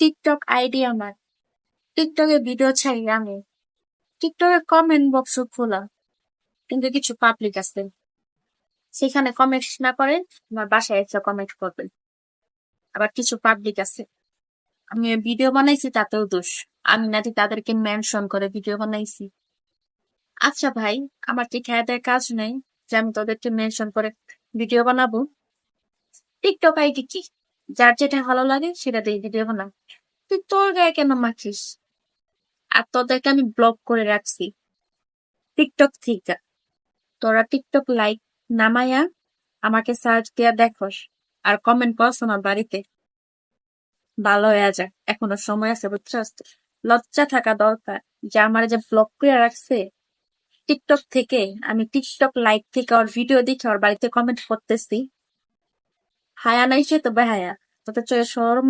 TikTok ID আমার। টিকটকে video ছাড়ি আমি। টিকটকে কমেন্ট বক্স খোলা, কিন্তু কিছু পাবলিক আছে, সেখানে কমেন্ট না করে আমার বাসায় এসে কমেন্ট করবেন। আবার কিছু পাবলিক আছে, আমি ভিডিও বানাইছি তাতেও দোষ, আমি নাকি তাদেরকে মেনশন করে ভিডিও বানাইছি। আচ্ছা ভাই, আমার কি খেয়ে দেয় কাজ নেই যে আমি তোদেরকে মেনশন করে ভিডিও বানাবো? টিকটক আইডি কি, যার যেটা ভালো লাগে সেটা দিয়ে ভিডিও বানা। তুই তোর গায়ে কেন মাখিস? আর তোদেরকে আমি ব্লক করে রাখছি টিকটক থেকে। তোরা টিকটক লাইক নামাইয়া আমাকে সার্চ দিয়া দেখোস আর কমেন্ট করছ আমার বাড়িতে, ভালো হয়ে যা, এখনো সময় আছে বুঝছস? লজ্জা থাকা দরকার যে আমার যে ব্লক করে রাখছে টিকটক থেকে। আমি টিকটক লাইক থেকে ওর ভিডিও দেখে ওর বাড়িতে কমেন্ট করতেছি। হায়া নাই সে তো বেহায়া, তোদের চোখে শরম